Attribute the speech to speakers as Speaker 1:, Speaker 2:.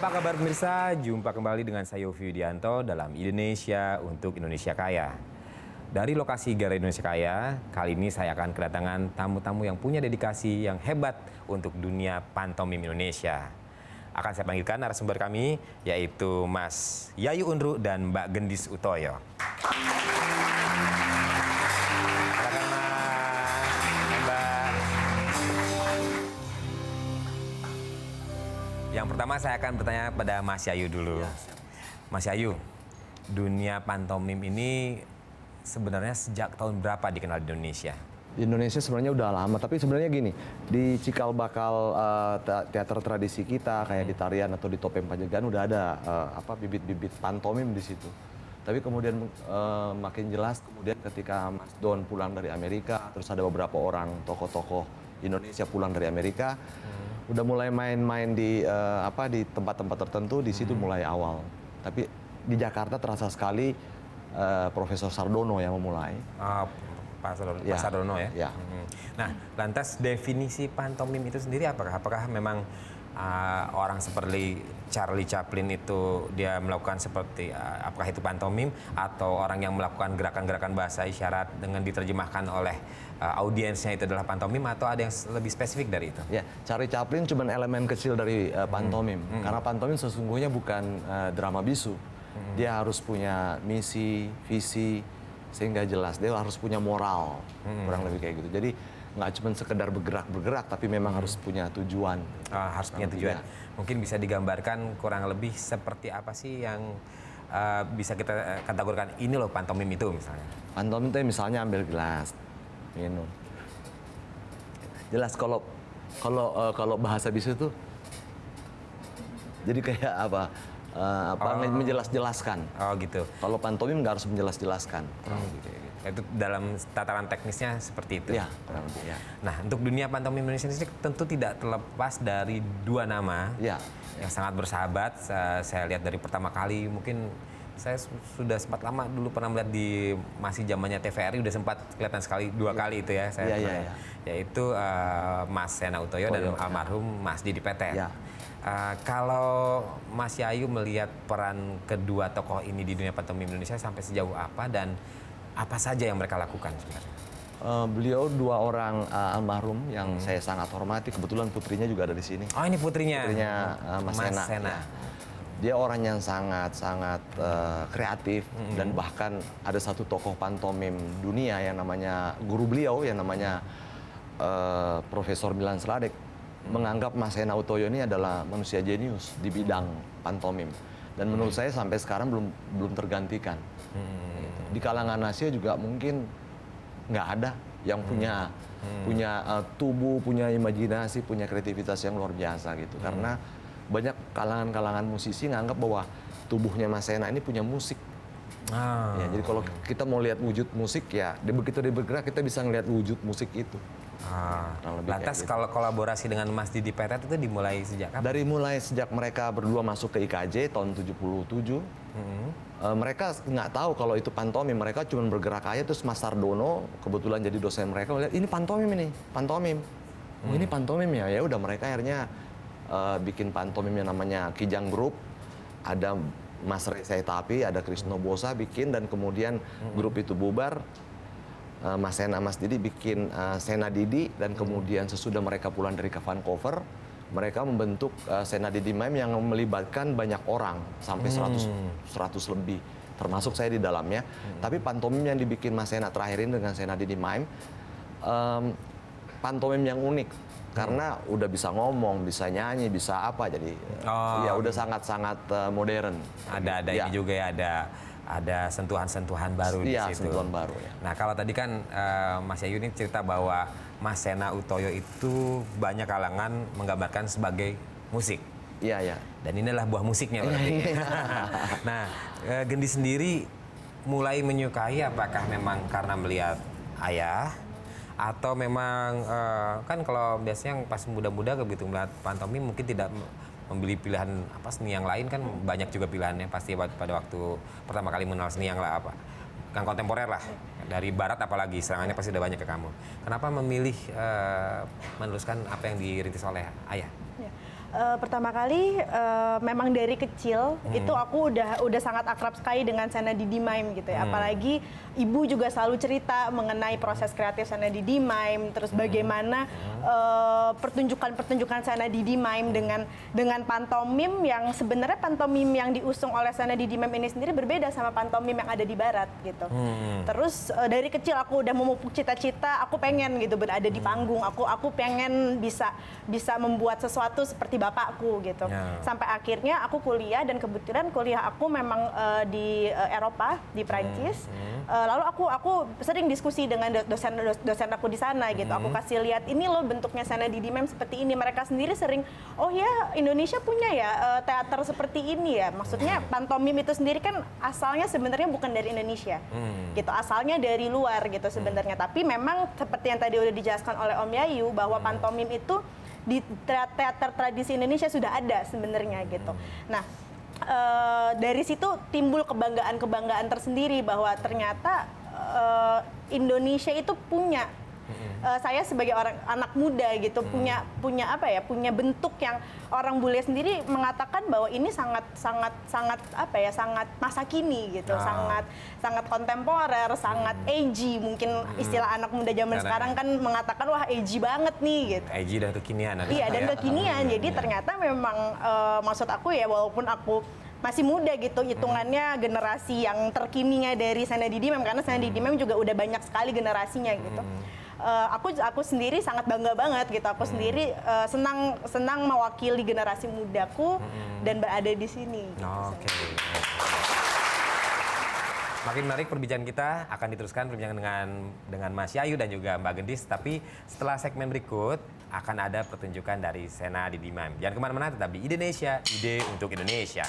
Speaker 1: Apa kabar pemirsa? Jumpa kembali dengan saya Yofi Widianto dalam Indonesia untuk Indonesia Kaya. Dari lokasi Galeri Indonesia Kaya, kali ini saya akan kedatangan tamu-tamu yang punya dedikasi yang hebat untuk dunia pantomim Indonesia. Akan saya panggilkan narasumber kami, yaitu Mas Yayu Unru dan Mbak Gendis Utoyo. Silakan Mas, Mbak. Yang pertama saya akan bertanya pada Mas Yayu dulu. Mas Yayu, dunia pantomim ini sebenarnya sejak tahun berapa dikenal di Indonesia?
Speaker 2: Di Indonesia sebenarnya udah lama, tapi sebenarnya gini, di cikal bakal teater tradisi kita kayak di tarian atau di topeng Pajagan udah ada bibit-bibit pantomim di situ. Tapi kemudian makin jelas kemudian ketika Mas Don pulang dari Amerika, terus ada beberapa orang tokoh-tokoh Indonesia pulang dari Amerika, udah mulai main-main di tempat-tempat tertentu, di situ mulai awal. Tapi di Jakarta terasa sekali Profesor Sardono yang memulai.
Speaker 1: Pak Sardono ya?
Speaker 2: Ya.
Speaker 1: Nah, lantas definisi pantomim itu sendiri apakah? Apakah memang orang seperti Charlie Chaplin itu dia melakukan seperti apakah itu pantomim atau orang yang melakukan gerakan-gerakan bahasa isyarat dengan diterjemahkan oleh audiensnya itu adalah pantomim atau ada yang lebih spesifik dari itu?
Speaker 2: Ya, Charlie Chaplin cuma elemen kecil dari pantomim. Karena pantomim sesungguhnya bukan drama bisu. Dia harus punya misi, visi, sehingga jelas. Dia harus punya moral, kurang lebih kayak gitu. Jadi nggak cuma sekedar bergerak-bergerak, tapi memang harus punya tujuan.
Speaker 1: Harus punya tujuan. Mungkin bisa digambarkan kurang lebih seperti apa sih yang bisa kita kategorikan ini loh pantomim itu misalnya?
Speaker 2: Pantomim itu misalnya ambil gelas, minum. Jelas kalau bahasa bisu itu, jadi kayak menjelas-jelaskan.
Speaker 1: Oh gitu.
Speaker 2: Kalau pantomim nggak harus menjelas-jelaskan.
Speaker 1: Itu dalam tataran teknisnya seperti itu.
Speaker 2: Ya, kurang lebih. Ya.
Speaker 1: Nah, untuk dunia pantomim Indonesia ini tentu tidak terlepas dari dua nama yang sangat bersahabat. Saya lihat dari pertama kali, mungkin saya sudah sempat lama dulu pernah melihat di masih zamannya TVRI, udah sempat kelihatan sekali dua kali itu ya. Yaitu Mas Sena Utoyo dan almarhum Mas Didi Petet.
Speaker 2: Ya.
Speaker 1: Kalau Mas Yayu melihat peran kedua tokoh ini di dunia pantomim Indonesia sampai sejauh apa dan apa saja yang mereka lakukan sebenarnya?
Speaker 2: Beliau dua orang almarhum yang saya sangat hormati. Kebetulan putrinya juga ada di sini.
Speaker 1: Oh, ini putrinya?
Speaker 2: Putrinya Mas Sena. Ya. Dia orang yang sangat kreatif dan bahkan ada satu tokoh pantomim dunia yang namanya guru beliau yang namanya Profesor Milan Sladek menganggap Mas Sena Utoyo ini adalah manusia jenius di bidang pantomim. Dan menurut saya sampai sekarang belum tergantikan. Di kalangan Asia juga mungkin nggak ada yang punya tubuh, punya imajinasi, punya kreativitas yang luar biasa gitu. Karena banyak kalangan-kalangan musisi nganggap bahwa tubuhnya Mas Sena ini punya musik. Ya, jadi kalau kita mau lihat wujud musik ya, begitu dia bergerak kita bisa ngelihat wujud musik itu.
Speaker 1: Lantas kalau kolaborasi dengan Mas Didi Petet itu dimulai sejak kapan?
Speaker 2: Mulai sejak mereka berdua masuk ke IKJ tahun 77. Mereka nggak tahu kalau itu pantomim, mereka cuma bergerak aja. Terus Mas Sardono kebetulan jadi dosen mereka lihat ini pantomim ini, pantomim. Oh, ini pantomim ya. Ya udah mereka akhirnya bikin pantomim yang namanya Kijang Group. Ada Mas Reza Tapi, ada Krisno Bosa bikin dan kemudian grup itu bubar. Mas Sena, Mas Didi bikin Sena Didi dan kemudian sesudah mereka pulang dari Vancouver, mereka membentuk Sena Didi Mime yang melibatkan banyak orang sampai 100 lebih, termasuk saya di dalamnya. Tapi pantomim yang dibikin Mas Sena terakhir ini dengan Sena Didi Mime, pantomim yang unik karena udah bisa ngomong, bisa nyanyi, bisa apa, jadi ya udah sangat-sangat modern.
Speaker 1: Ada ini juga ya, ada sentuhan-sentuhan baru di situ.
Speaker 2: Sentuhan baru ya.
Speaker 1: Nah, kalau tadi kan Mas Yayu ini cerita bahwa Mas Sena Utoyo itu banyak kalangan menggambarkan sebagai musik.
Speaker 2: Iya.
Speaker 1: Dan inilah buah musiknya berarti. Nah, Gendis sendiri mulai menyukai apakah memang karena melihat ayah atau memang kan kalau biasanya yang pas muda-muda begitu melihat pantomim mungkin tidak membeli pilihan seni yang lain, kan banyak juga pilihannya pasti pada waktu pertama kali mengenal seni yang kontemporer lah, dari barat apalagi serangannya pasti udah banyak ke kamu. Kenapa memilih meneruskan apa yang dirintis oleh ayah?
Speaker 3: Ya. Pertama kali memang dari kecil itu aku udah sangat akrab sekali dengan Sena Didi Mime gitu ya. Apalagi ibu juga selalu cerita mengenai proses kreatif Sena Didi Mime, terus bagaimana pertunjukan-pertunjukan Sena Didi Mime dengan pantomim yang sebenarnya pantomim yang diusung oleh Sena Didi Mime ini sendiri berbeda sama pantomim yang ada di barat gitu. Terus dari kecil aku udah memupuk cita-cita, aku pengen gitu berada di panggung. Aku pengen bisa membuat sesuatu seperti bapakku gitu. Sampai akhirnya aku kuliah dan kebetulan kuliah aku memang di Eropa, di Prancis. Lalu aku sering diskusi dengan dosen aku di sana gitu. Aku kasih lihat ini loh bentuknya Sena Didi Mime seperti ini. Mereka sendiri sering, oh ya Indonesia punya ya teater seperti ini ya. Maksudnya pantomim itu sendiri kan asalnya sebenarnya bukan dari Indonesia. Gitu, asalnya dari luar gitu sebenarnya. Tapi memang seperti yang tadi udah dijelaskan oleh Om Yayu bahwa pantomim itu di teater tradisi Indonesia sudah ada sebenarnya gitu. Nah, dari situ timbul kebanggaan tersendiri bahwa ternyata Indonesia itu punya saya sebagai anak muda gitu punya apa ya, punya bentuk yang orang bule sendiri mengatakan bahwa ini sangat apa ya, sangat masa kini gitu, sangat kontemporer, sangat edgy, mungkin istilah anak muda zaman sekarang kan mengatakan wah edgy banget nih gitu.
Speaker 1: Edgy dan kekinian.
Speaker 3: Iya, dan kekinian. Jadi ternyata memang maksud aku ya, walaupun aku masih muda gitu, hitungannya generasi yang terkininya dari Sena Didi Mime, karena Sena Didi Mime juga udah banyak sekali generasinya gitu. Aku sendiri sangat bangga banget gitu. Aku sendiri senang mewakili generasi mudaku dan berada di sini. Gitu.
Speaker 1: Oke. Makin menarik perbincangan kita, akan diteruskan perbincangan dengan Mas Yayu dan juga Mbak Gendis. Tapi setelah segmen berikut akan ada pertunjukan dari Sena Didi Mime. Jangan kemana-mana, tetap di Indonesia, ide untuk Indonesia.